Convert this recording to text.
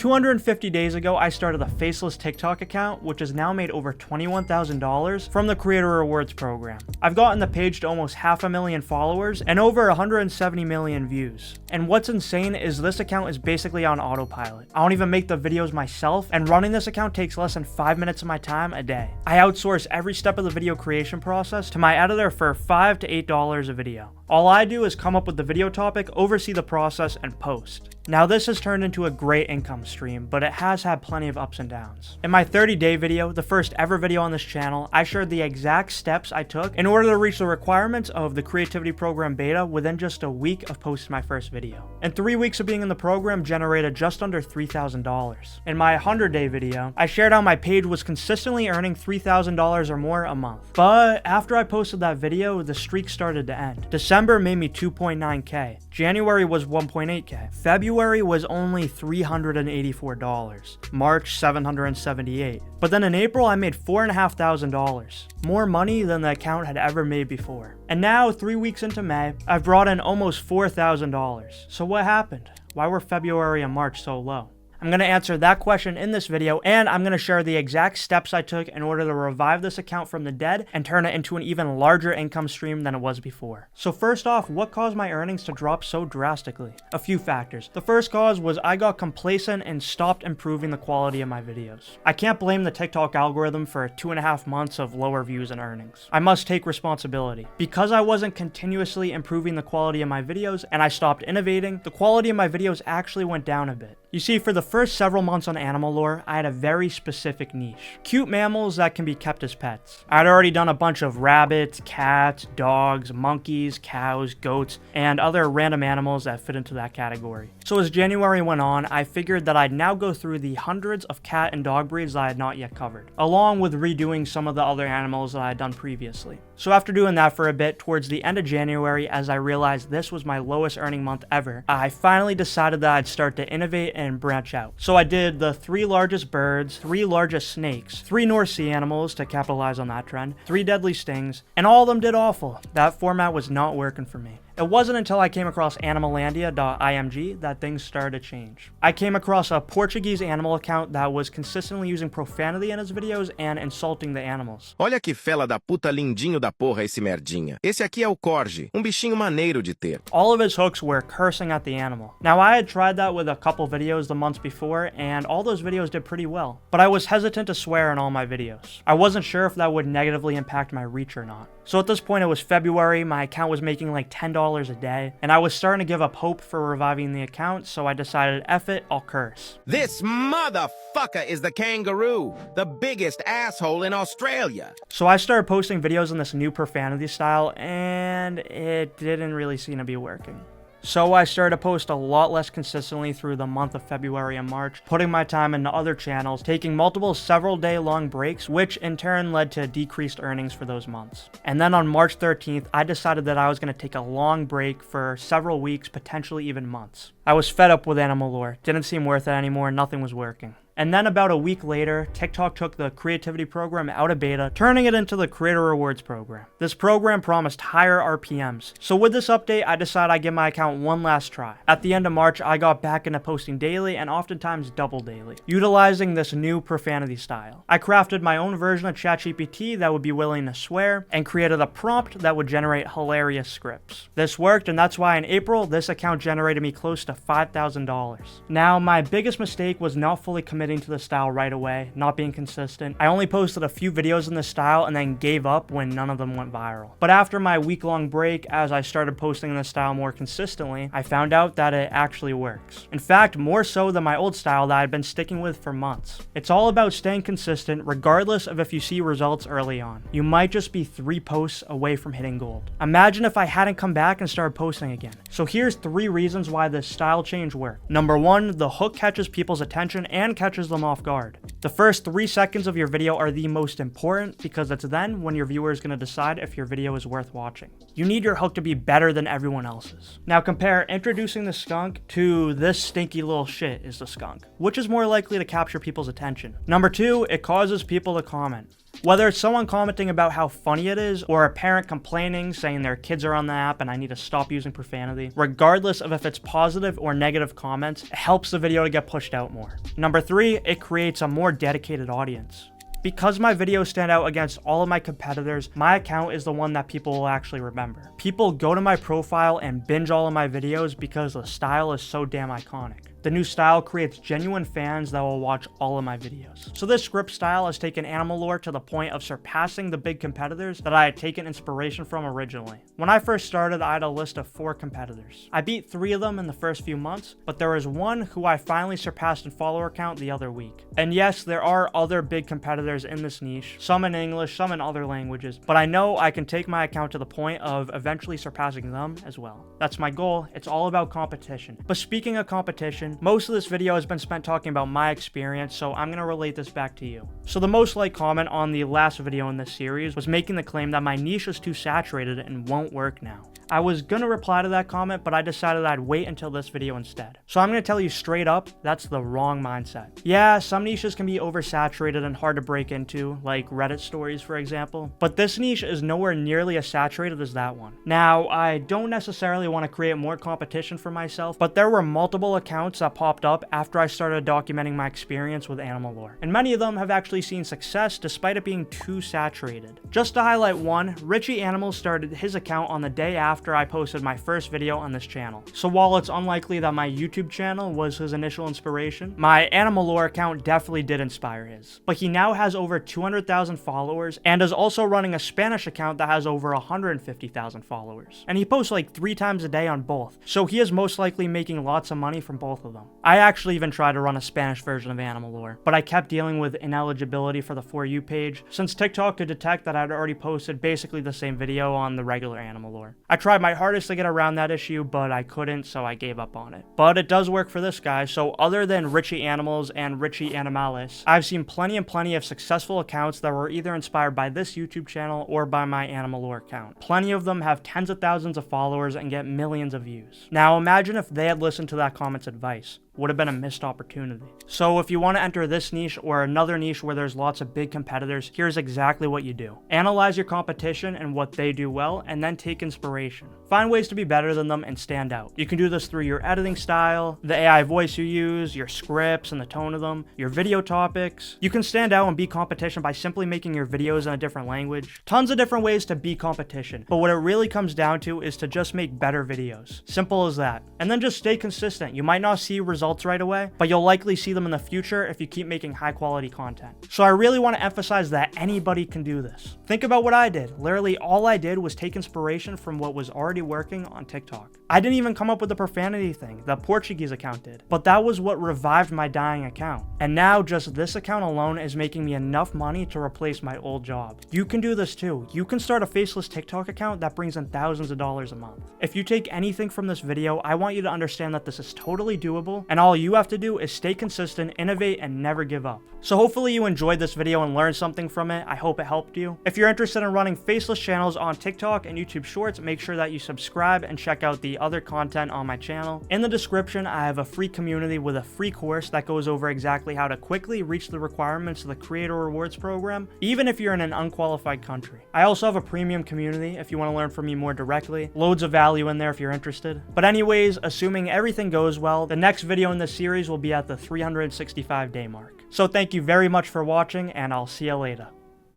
250 days ago, I started a faceless TikTok account, which has now made over $21,000 from the Creator Rewards program. I've gotten the page to almost 500,000 followers and over 170 million views. And what's insane is this account is basically on autopilot. I don't even make the videos myself, and running this account takes less than 5 minutes of my time a day. I outsource every step of the video creation process to my editor for $5 to $8 a video. All I do is come up with the video topic, oversee the process, and post. Now this has turned into a great income stream, but it has had plenty of ups and downs. In my 30-day video, the first ever video on this channel, I shared the exact steps I took in order to reach the requirements of the Creativity Program Beta within just a week of posting my first video. And 3 weeks of being in the program generated just under $3,000. In my 100-day video, I shared how my page was consistently earning $3,000 or more a month. But after I posted that video, the streak started to end. December made me 2.9K. January was 1.8K. February was only $384. March, $778. But then in April, I made $4,500. More money than the account had ever made before. And now, 3 weeks into May, I've brought in almost $4,000. So what happened? Why were February and March so low? I'm going to answer that question in this video, and I'm going to share the exact steps I took in order to revive this account from the dead and turn it into an even larger income stream than it was before. So first off, what caused my earnings to drop so drastically? A few factors. The first cause was I got complacent and stopped improving the quality of my videos. I can't blame the TikTok algorithm for 2.5 months of lower views and earnings. I must take responsibility. Because I wasn't continuously improving the quality of my videos and I stopped innovating, the quality of my videos actually went down a bit. You see, for the first several months on animal lore, I had a very specific niche. Cute mammals that can be kept as pets. I'd already done a bunch of rabbits, cats, dogs, monkeys, cows, goats, and other random animals that fit into that category. So as January went on, I figured that I'd now go through the hundreds of cat and dog breeds that I had not yet covered, along with redoing some of the other animals that I had done previously. So after doing that for a bit, towards the end of January, as I realized this was my lowest earning month ever, I finally decided that I'd start to innovate and branch out. So I did the 3 largest birds, 3 largest snakes, 3 North Sea animals to capitalize on that trend, 3 deadly stings, and all of them did awful. That format was not working for me. It wasn't until I came across animalandia.img that things started to change. I came across a Portuguese animal account that was consistently using profanity in its videos and insulting the animals. Olha que fela da puta lindinho da porra esse merdinha. Esse aqui é o corgi, bichinho maneiro de ter. All of his hooks were cursing at the animal. Now I had tried that with a couple videos the months before, and all those videos did pretty well. But I was hesitant to swear in all my videos. I wasn't sure if that would negatively impact my reach or not. So at this point it was February, my account was making like $10 a day, and I was starting to give up hope for reviving the account, so I decided, F it, I'll curse. This motherfucker is the kangaroo, the biggest asshole in Australia. So I started posting videos in this new profanity style, and it didn't really seem to be working. So I started to post a lot less consistently through the month of February and March, putting my time into other channels, taking multiple several day long breaks, which in turn led to decreased earnings for those months. And then on March 13th, I decided that I was going to take a long break for several weeks, potentially even months. I was fed up with animal lore, didn't seem worth it anymore, nothing was working. And then about a week later, TikTok took the creativity program out of beta, turning it into the Creator Rewards program. This program promised higher RPMs. So with this update, I decided I'd give my account one last try. At the end of March, I got back into posting daily and oftentimes double daily, utilizing this new profanity style. I crafted my own version of ChatGPT that would be willing to swear and created a prompt that would generate hilarious scripts. This worked, and that's why in April, this account generated me close to $5,000. Now, my biggest mistake was not fully committing to the style right away, not being consistent. I only posted a few videos in this style and then gave up when none of them went viral. But after my week-long break, as I started posting in this style more consistently, I found out that it actually works. In fact, more so than my old style that I'd been sticking with for months. It's all about staying consistent regardless of if you see results early on. You might just be 3 posts away from hitting gold. Imagine if I hadn't come back and started posting again. So here's 3 reasons why this style change worked. Number 1, the hook catches people's attention and catches them off guard. The first 3 seconds of your video are the most important because it's then when your viewer is going to decide if your video is worth watching. You need your hook to be better than everyone else's. Now compare introducing the skunk to this stinky little shit is the skunk. Which is more likely to capture people's attention? Number 2, it causes people to comment. Whether it's someone commenting about how funny it is, or a parent complaining saying their kids are on the app and I need to stop using profanity, regardless of if it's positive or negative comments, it helps the video to get pushed out more. Number 3, it creates a more dedicated audience. Because my videos stand out against all of my competitors, my account is the one that people will actually remember. People go to my profile and binge all of my videos because the style is so damn iconic. The new style creates genuine fans that will watch all of my videos. So this script style has taken animal lore to the point of surpassing the big competitors that I had taken inspiration from originally. When I first started, I had a list of 4 competitors. I beat 3 of them in the first few months, but there was one who I finally surpassed in follower count the other week. And yes, there are other big competitors in this niche, some in English, some in other languages, but I know I can take my account to the point of eventually surpassing them as well. That's my goal. It's all about competition. But speaking of competition, most of this video has been spent talking about my experience, so I'm going to relate this back to you. So the most liked comment on the last video in this series was making the claim that my niche is too saturated and won't work now. I was gonna reply to that comment, but I decided I'd wait until this video instead. So I'm gonna tell you straight up, that's the wrong mindset. Yeah, some niches can be oversaturated and hard to break into, like Reddit stories for example, but this niche is nowhere nearly as saturated as that one. Now, I don't necessarily want to create more competition for myself, but there were multiple accounts that popped up after I started documenting my experience with animal lore, and many of them have actually seen success despite it being too saturated. Just to highlight one, Richie Animals started his account on the day after I posted my first video on this channel. So while it's unlikely that my YouTube channel was his initial inspiration, my animal lore account definitely did inspire his. But he now has over 200,000 followers and is also running a Spanish account that has over 150,000 followers. And he posts like 3 times a day on both, so he is most likely making lots of money from both of them. I actually even tried to run a Spanish version of animal lore, but I kept dealing with ineligibility for the For You page, since TikTok could detect that I'd already posted basically the same video on the regular animal lore. I tried my hardest to get around that issue, but I couldn't, so I gave up on it. But it does work for this guy, so other than Richie Animals and Richie Animalis, I've seen plenty of successful accounts that were either inspired by this YouTube channel or by my animal lore account. Plenty of them have tens of thousands of followers and get millions of views. Now imagine if they had listened to that comment's advice. Would have been a missed opportunity. So if you want to enter this niche or another niche where there's lots of big competitors, here's exactly what you do. Analyze your competition and what they do well, and then take inspiration. Find ways to be better than them and stand out. You can do this through your editing style, the AI voice you use, your scripts and the tone of them, your video topics. You can stand out and beat competition by simply making your videos in a different language. Tons of different ways to beat competition, but what it really comes down to is to just make better videos. Simple as that. And then just stay consistent. You might not see results right away, but you'll likely see them in the future if you keep making high quality content. So I really want to emphasize that anybody can do this. Think about what I did. Literally all I did was take inspiration from what was already working on TikTok. I didn't even come up with the profanity thing, the Portuguese account did, but that was what revived my dying account. And now just this account alone is making me enough money to replace my old job. You can do this too. You can start a faceless TikTok account that brings in thousands of dollars a month. If you take anything from this video, I want you to understand that this is totally doable, and all you have to do is stay consistent, innovate, and never give up. So hopefully you enjoyed this video and learned something from it. I hope it helped you. If you're interested in running faceless channels on TikTok and YouTube Shorts, make sure that you subscribe and check out the other content on my channel. In the description, I have a free community with a free course that goes over exactly how to quickly reach the requirements of the Creator Rewards program, even if you're in an unqualified country. I also have a premium community if you want to learn from me more directly. Loads of value in there if you're interested. But anyways, assuming everything goes well, the next video in this series will be at the 365-day mark. So thank you very much for watching, and I'll see you later.